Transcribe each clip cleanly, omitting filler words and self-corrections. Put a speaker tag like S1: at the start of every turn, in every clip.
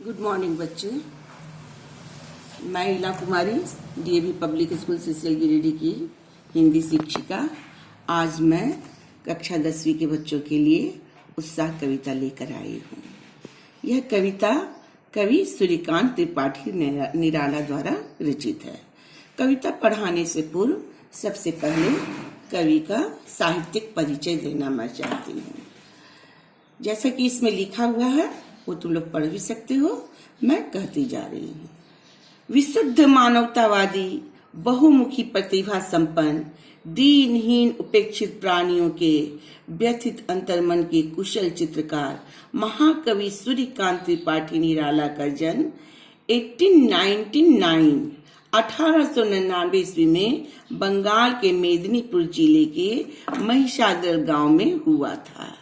S1: Good morning बच्चे। मैं इला कुमारी डीएवी पब्लिक स्कूल सिसियल गिरिडीह की हिंदी शिक्षिका। आज मैं कक्षा 10वीं के बच्चों के लिए उत्साह कविता लेकर आई हूँ। यह कविता कवि सूर्यकांत त्रिपाठी निराला द्वारा रचित है। कविता पढ़ाने से पूर्व सबसे पहले कवि का साहित्यिक परिचय देना मैं चाहती हूँ। जैसा कि इसमें लिखा हुआ है वो तुम लोग पढ़ भी सकते हो, मैं कहती जा रही हूँ। विशुद्ध मानवतावादी, बहुमुखी प्रतिभा संपन्न, दीनहीन उपेक्षित प्राणियों के व्यथित अंतर्मन के कुशल चित्रकार महाकवि सूर्यकांत त्रिपाठी निराला का जन्म 1899 ईस्वी में बंगाल के मेदिनीपुर जिले के महिषादल गांव में हुआ था।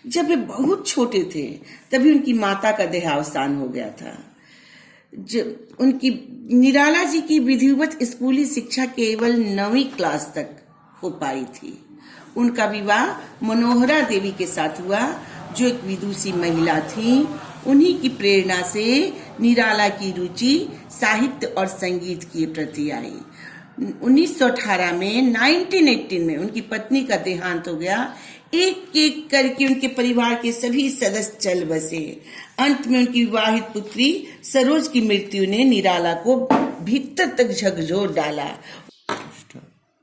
S1: जब वे बहुत छोटे थे तभी उनकी माता का देहावसान हो गया था। जब उनकी निराला जी की विधिवत स्कूली शिक्षा केवल 9वीं क्लास तक हो पाई थी। उनका विवाह मनोहरा देवी के साथ हुआ, जो एक विदुषी महिला थी। उन्हीं की प्रेरणा से निराला की रुचि साहित्य और संगीत के प्रति आई। 1918 में 1918 में उनकी पत्नी का देहांत हो गया। एक एक करके उनके परिवार के सभी सदस्य चल बसे। अंत में उनकी विवाहित पुत्री सरोज की मृत्यु ने निराला को भीतर तक झकझोर डाला।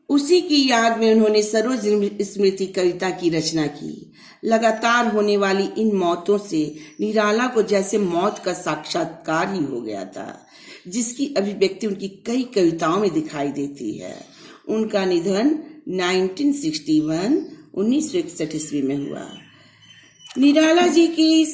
S1: उसी की याद में उन्होंने सरोज स्मृति कविता की रचना की। लगातार होने वाली इन मौतों से निराला को जैसे मौत का साक्षात्कार ही हो गया था, जिसकी अभिव्यक्ति उनकी कई कविताओं में दिखाई देती है। उनका निधन 1961 ईस्वी में हुआ। निराला जी की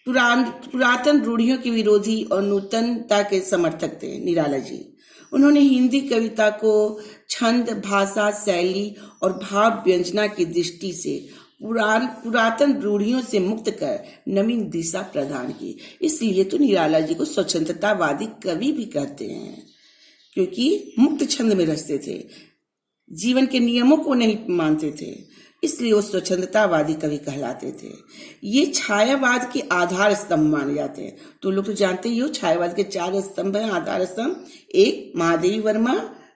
S1: पुरातन रूढ़ियों के विरोधी और नूतनता के समर्थक थे निराला जी। उन्होंने हिंदी कविता को छंद, भाषा, शैली और भाव व्यंजना की दृष्टि से पुरातन रूढ़ियों से मुक्त कर नवीन दिशा प्रदान की। इसलिए तो निराला जी को स्वच्छंदतावादी कवि भी कहते हैं, क्योंकि मुक्त छंद में रचते थे, जीवन के नियमों को नहीं मानते थे, इसलिए वो स्वच्छंदतावादी कवि कहलाते थे। ये छायावाद के आधार स्तंभ माने जाते हैं। तो लोग तो जानते ही हो, छायावाद के 4 स्तंभ हैं, आधार स्तंभ। एक महादेवी वर्मा,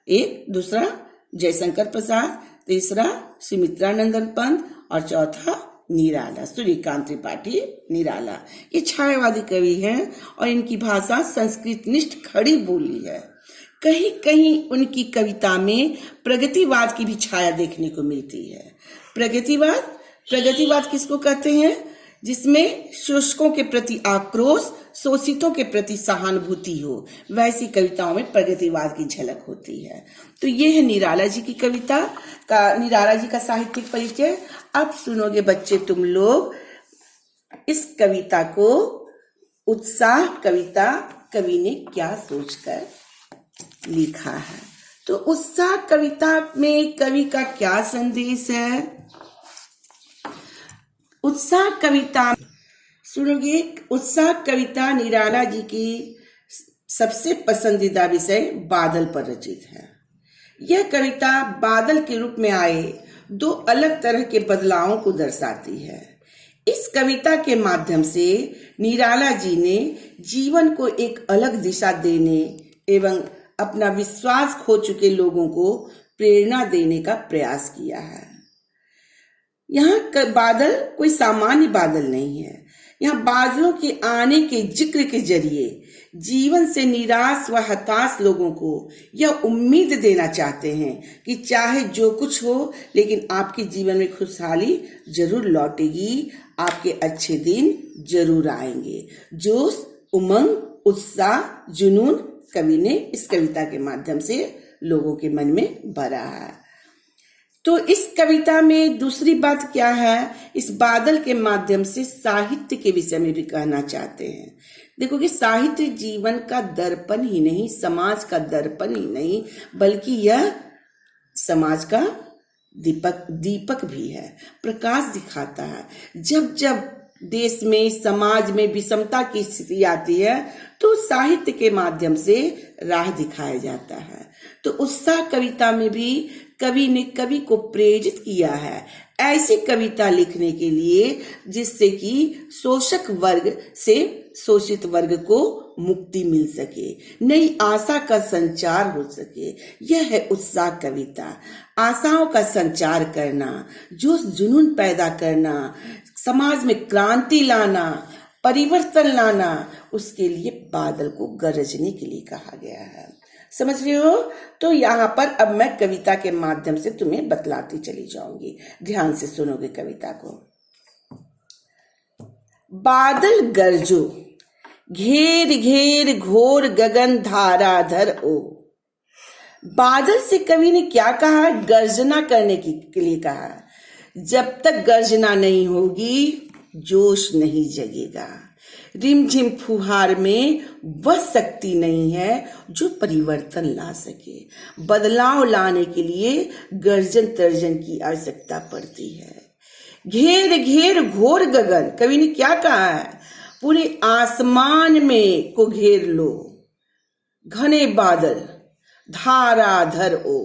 S1: एक दूसरा जयशंकर प्रसाद, तीसरा सुमित्रानंदन पंत और चौथा निराला, सूर्यकांत त्रिपाठी निराला। ये छायावादी कवि हैं और इनकी भाषा संस्कृतनिष्ठ खड़ी बोली है। कहीं कहीं उनकी कविता में प्रगतिवाद की भी छाया देखने को मिलती है। प्रगतिवाद किसको कहते हैं? जिसमें शोषकों के प्रति आक्रोश, शोषितों के प्रति सहानुभूति हो, वैसी कविताओं में प्रगतिवाद की झलक होती है। तो ये है निराला जी की कविता का, निराला जी का साहित्यिक परिचय। अब सुनोगे बच्चे तुम लोग इस कविता को, उत्साह कविता कवि ने क्या सोचकर लिखा है। तो उत्साह कविता में कवि का क्या संदेश है? उत्साह कविता सुनोगे। उत्साह कविता निराला जी की सबसे पसंदीदा विषय बादल पर रचित है। यह कविता बादल के रूप में आए 2 अलग तरह के बदलावों को दर्शाती है। इस कविता के माध्यम से निराला जी ने जीवन को एक अलग दिशा देने एवं अपना विश्वास खो चुके लोगों को प्रेरणा देने का प्रयास किया है। यहाँ बादल कोई सामान्य बादल नहीं है। यहाँ बादलों के आने के जिक्र के जरिए जीवन से निराश व हताश लोगों को यह उम्मीद देना चाहते हैं कि चाहे जो कुछ हो, लेकिन आपके जीवन में खुशहाली जरूर लौटेगी, आपके अच्छे दिन जरूर आएंगे। जोश, उमंग, उत्साह, जुनून कवि ने इस कविता के माध्यम से लोगों के मन में भरा है। तो इस कविता में दूसरी बात क्या है? इस बादल के माध्यम से साहित्य के विषय में भी कहना चाहते हैं। देखो कि साहित्य जीवन का दर्पण ही नहीं, समाज का दर्पण ही नहीं, बल्कि यह समाज का दीपक भी है, प्रकाश दिखाता है। जब जब देश में, समाज में विषमता की स्थिति आती है तो साहित्य के माध्यम से राह दिखाया जाता है। तो उत्साह कविता में भी कवि ने कवि को प्रेरित किया है ऐसी कविता लिखने के लिए जिससे कि शोषक वर्ग से शोषित वर्ग को मुक्ति मिल सके, नई आशा का संचार हो सके। यह है उत्साह कविता। आशाओं का संचार करना, जोश जुनून पैदा करना, समाज में क्रांति लाना, परिवर्तन लाना, उसके लिए बादल को गरजने के लिए कहा गया है। समझ रहे हो? तो यहाँ पर अब मैं कविता के माध्यम से तुम्हें बतलाती चली जाऊंगी, ध्यान से सुनोगे कविता को। बादल गरजो, घेर घेर घोर गगन धाराधर ओ। बादल से कवि ने क्या कहा? गर्जना करने के लिए कहा। जब तक गर्जना नहीं होगी जोश नहीं जगेगा। रिमझिम फुहार में वह शक्ति नहीं है जो परिवर्तन ला सके। बदलाव लाने के लिए गर्जन तर्जन की आवश्यकता पड़ती है। घेर घेर घोर गगन, कवि ने क्या कहा है? पूरे आसमान में को घेर लो। घने बादल, धाराधर ओ।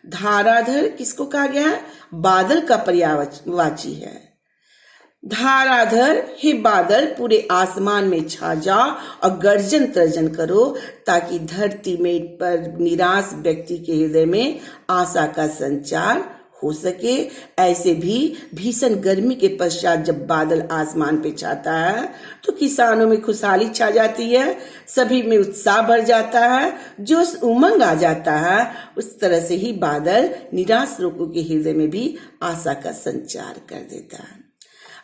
S1: धाराधर किसको कहा गया है? बादल का पर्यायवाची है। धाराधर, हे बादल पूरे आसमान में छा जाओ और गर्जन तर्जन करो ताकि धरती में पर निराश व्यक्ति के हृदय में आशा का संचार हो सके। ऐसे भी भीषण गर्मी के पश्चात जब बादल आसमान पे छाता है तो किसानों में खुशहाली छा जाती है, सभी में उत्साह भर जाता है, जोश उमंग आ जाता है। उस तरह से ही बादल निराश लोगों के हृदय में भी आशा का संचार कर देता है।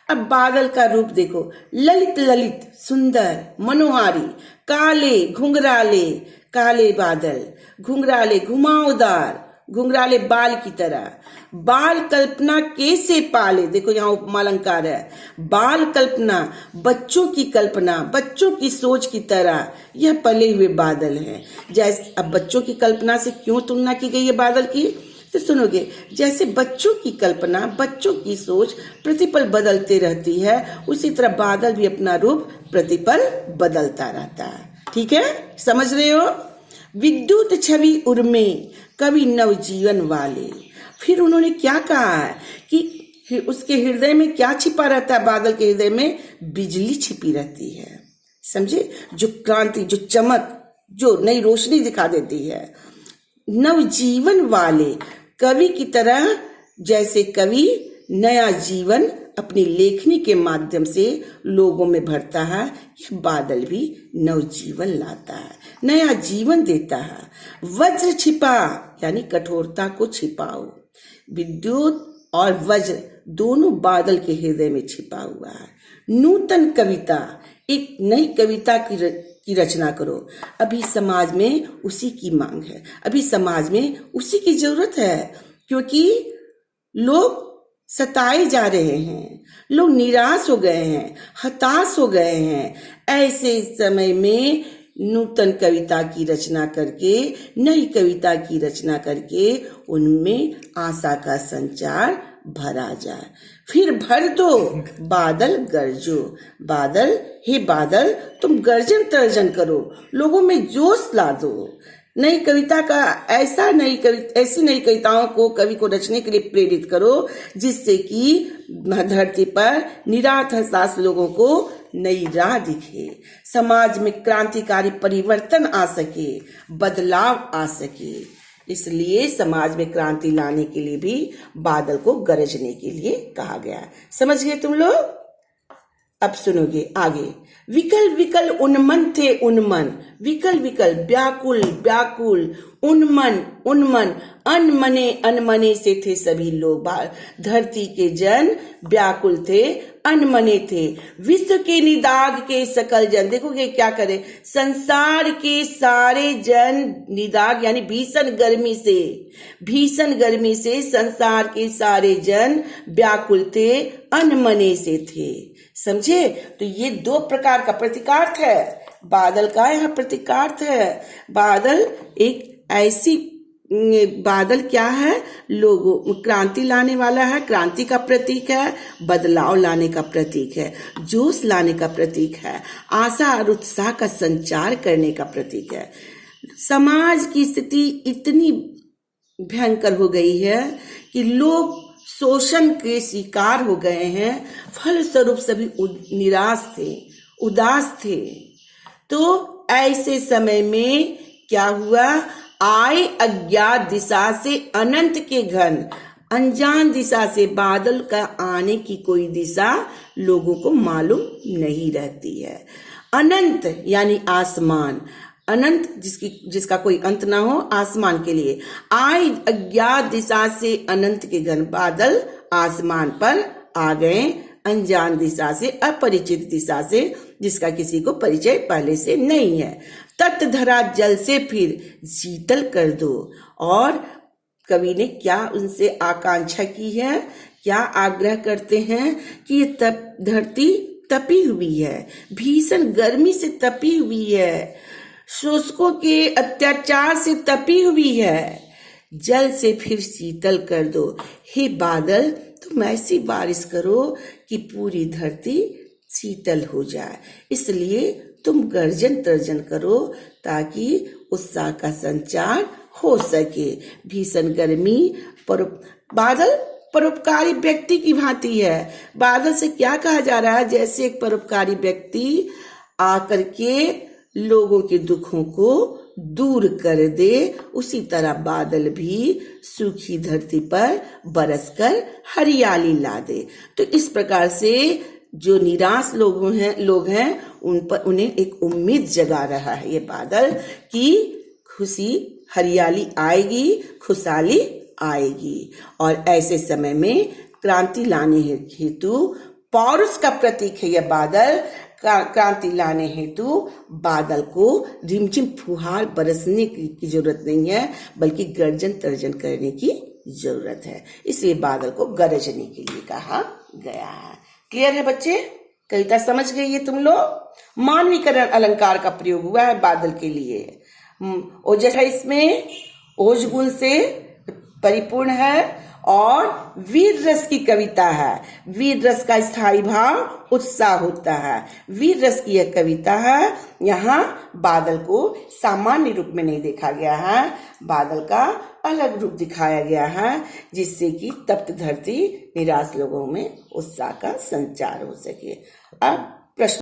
S1: अब बादल का रूप देखो, ललित ललित, सुंदर, मनोहारी, काले घुंघराले, काले बादल, घुंघराले, घुमावदार, घुंघराले बाल की तरह। बाल कल्पना कैसे पाले, देखो यहाँ उपमा अलंकार है। बाल कल्पना, बच्चों की कल्पना, बच्चों की सोच की तरह यह पले हुए बादल हैं। जैसे अब बच्चों की कल्पना से क्यों तुलना की गई है बादल की, तो सुनोगे। जैसे बच्चों की कल्पना, बच्चों की सोच प्रतिपल बदलती रहती है, उसी तरह बादल भी अपना रूप प्रतिपल बदलता रहता है। ठीक है, समझ रहे हो? विद्युत छवि उर्मे, कवि नवजीवन वाले। फिर उन्होंने क्या कहा है कि उसके हृदय में क्या छिपा रहता है? बादल के हृदय में बिजली छिपी रहती है। समझे? जो क्रांति, जो चमक, जो नई रोशनी दिखा देती है। नवजीवन वाले, कवि की तरह जैसे कवि नया जीवन अपनी लेखनी के माध्यम से लोगों में भरता है, यह बादल भी नवजीवन लाता है, नया जीवन देता है। वज्र छिपा, यानी कठोरता को छिपाओ। विद्युत और वज्र दोनों बादल के हृदय में छिपा हुआ है। नूतन कविता, एक नई कविता की रचना करो। अभी समाज में उसी की मांग है, अभी समाज में उसी की जरूरत है, क्योंकि लोग सताए जा रहे हैं, लोग निराश हो गए हैं, हताश हो गए हैं। ऐसे समय में नूतन कविता की रचना करके, नई कविता की रचना करके उनमें आशा का संचार भरा जाए। फिर भर दो बादल गरजो। बादल, हे बादल तुम गर्जन तर्जन करो, लोगों में जोश ला दो। नई कविता का ऐसी नई कविताओं को कवि को रचने के लिए प्रेरित करो जिससे कि धरती पर निराश हताश लोगों को नई राह दिखे, समाज में क्रांतिकारी परिवर्तन आ सके, बदलाव आ सके। इसलिए समाज में क्रांति लाने के लिए भी बादल को गरजने के लिए कहा गया। समझ गए तुम लोग? अब सुनोगे आगे। विकल विकल उन्मन थे उन्मन, विकल विकल व्याकुल व्याकुल, उन्मन उन्मन, अनमने अनमने से थे सभी लोग। धरती के जन व्याकुल थे, अनमने थे। विश्व के निदाग के सकल जन, देखोगे क्या करे, संसार के सारे जन निदाग यानी भीषण गर्मी से संसार के सारे जन व्याकुल थे, अनमने से थे। समझे? तो ये दो प्रकार का प्रतीकार्थ है बादल का, यहाँ प्रतीकार्थ है। बादल एक ऐसी, बादल क्या है? लोगों क्रांति लाने वाला है, क्रांति का प्रतीक है, बदलाव लाने का प्रतीक है, जोश लाने का प्रतीक है, आशा और उत्साह का संचार करने का प्रतीक है। समाज की स्थिति इतनी भयंकर हो गई है कि लोग शोषण के शिकार हो गए हैं। फलस्वरूप सभी निराश थे, उदास थे। तो ऐसे समय में क्या हुआ? आए अज्ञात दिशा से अनंत के घन, अनजान दिशा से बादल का आने की कोई दिशा लोगों को मालूम नहीं रहती है। अनंत यानी आसमान, अनंत जिसका कोई अंत ना हो, आसमान के लिए आए अज्ञात दिशा से अनंत के घन बादल आसमान पर आ गए, अनजान दिशा से, अपरिचित दिशा से, जिसका किसी को परिचय पहले से नहीं है। तट धरा जल से फिर शीतल कर दो। और कवि ने क्या उनसे आकांक्षा की है, क्या आग्रह करते हैं कि ये धरती तपी हुई है, भीषण गर्मी से तपी हुई है, शोषकों के अत्याचार से तपी हुई है, जल से फिर शीतल कर दो। हे बादल, तुम ऐसी बारिश करो कि पूरी धरती शीतल हो जाए। इसलिए तुम गर्जन तर्जन करो ताकि उत्साह का संचार हो सके। भीषण गर्मी बादल परोपकारी व्यक्ति की भांति है। बादल से क्या कहा जा रहा है? जैसे एक परोपकारी व्यक्ति आकर के लोगों के दुखों को दूर कर दे, उसी तरह बादल भी सूखी धरती पर बरसकर हरियाली ला दे। तो इस प्रकार से जो निराश लोग हैं उन पर उन्हें एक उम्मीद जगा रहा है ये बादल कि खुशी, हरियाली आएगी, खुशहाली आएगी। और ऐसे समय में क्रांति लाने हेतु पौरुष का प्रतीक है यह बादल। क्रांति लाने हेतु बादल को रिमझिम फुहार बरसने की जरूरत नहीं है, बल्कि गर्जन तर्जन करने की जरूरत है। इसलिए बादल को गरजने के लिए कहा गया है। क्लियर है बच्चे? कविता समझ गई है तुम लोग? मानवीकरण अलंकार का प्रयोग हुआ है बादल के लिए। ओजस है इसमें, ओज गुण से परिपूर्ण है और वीर रस की कविता है। वीर रस का स्थायी भाव उत्साह होता है। वीर रस की यह कविता है। यहाँ बादल को सामान्य रूप में नहीं देखा गया है, बादल का अलग रूप दिखाया गया है, जिससे कि तप्त धरती निराश लोगों में उत्साह का संचार हो सके। अब प्रश्न